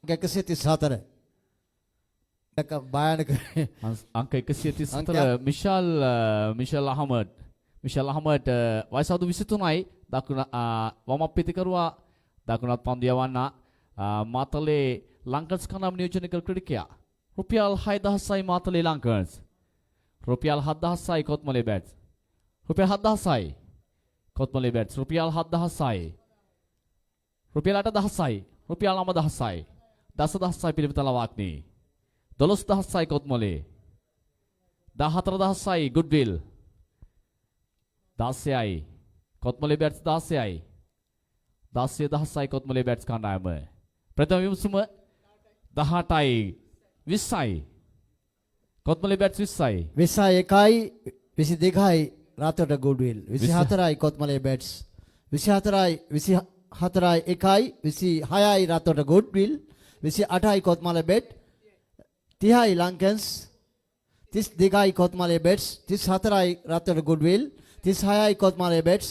134. එක භයානක අංක 134 මිෂල් අහමඩ්. මිෂල් අහමඩ් වයස අවුරුදු 23යි. දකුණ වම් පිටිකරුවා දකුණත් පන්දු යවන්න මාතලේ ලංකන්ස් කණ්ඩායම නියෝජනය කළ ක්‍රීඩකයා. රුපියල් 6000යි මාතලේ ලංකන්ස්. රුපියල් 7000යි කොත්මලේ බැට්ස්. රුපියල් 7000යි කොත්මලේ බැට්ස්. රුපියල් 7000යි. රුපියල් 8000යි. රුපියල් 9000යි. 10000යි පිළිවෙත ලවාක්නි. 12000යි කොත්මලේ. 14000යි ගුඩ්විල්. 16යි කොත්මලේ බැට්ස් 16යි. 10000යි කොත්මලේ බැට්ස් කණ්ඩායම. ප්‍රථම විමසුම 18යි 20යි. කොත්මලේ බැට්ස් 20යි. 21යි 22යි රාතොට ගුඩ්විල්. 24යි කොත්මලේ බැට්ස්. 24යි 1යි 26යි රාතොට ගුඩ්විල්. 28යි කොත්මලේ බැට්. 30යි ලංකන්ස්. 32යි කොත්මලේ බැට්ස්. 34යි රාතොට ගුඩ්විල්. 36යි කොත්මලේ බැට්ස්.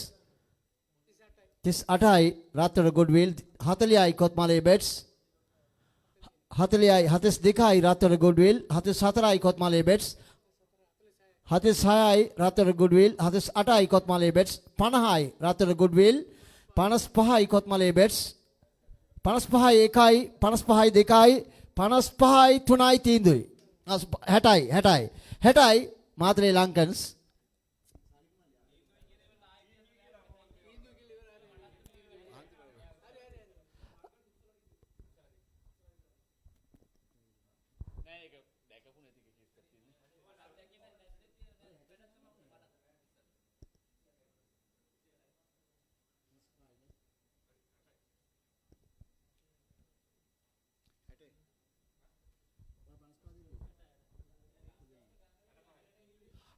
38යි රාතොට ගුඩ්විල්. 40යි කොත්මලේ බැට්ස්. 40යි 42යි රාතොට ගුඩ්විල්. 44යි කොත්මලේ බැට්ස්. 46යි රාතොට ගුඩ්විල්. 48යි කොත්මලේ බැට්ස්. 50යි රාතොට ගුඩ්විල්. 55යි කොත්මලේ බැට්ස්. 55යි 1යි 55යි 2යි 55යි 3යි තීන්දුවයි. 60යි මාතලේ ලංකන්ස්.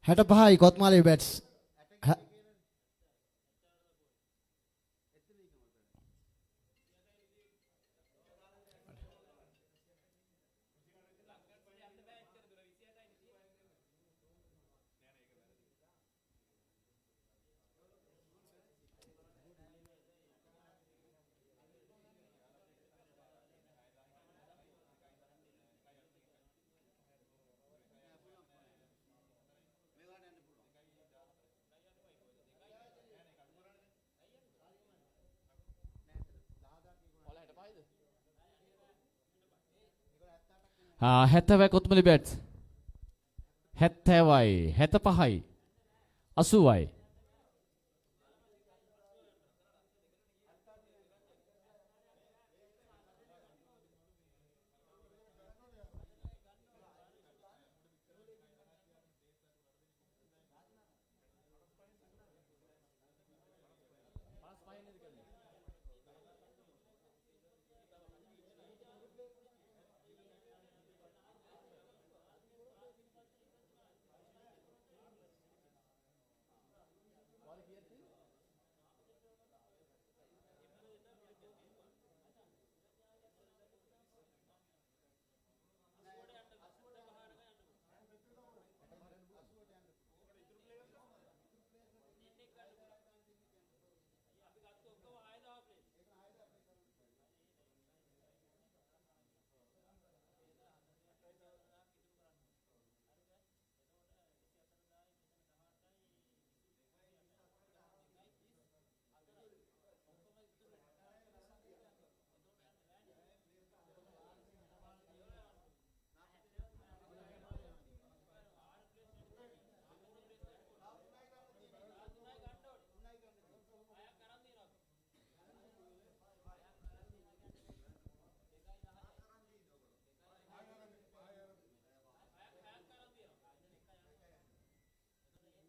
හැට පහයි කොත්මාලේ බැට්ස්. හැත්තවයි කොත්මලේ බැට්ස්. 70යි 75යි 80යි.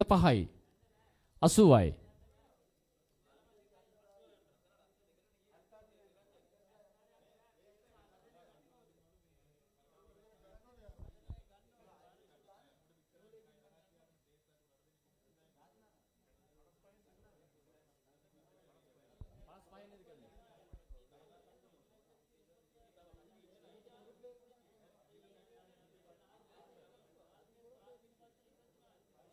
පහයි 80යි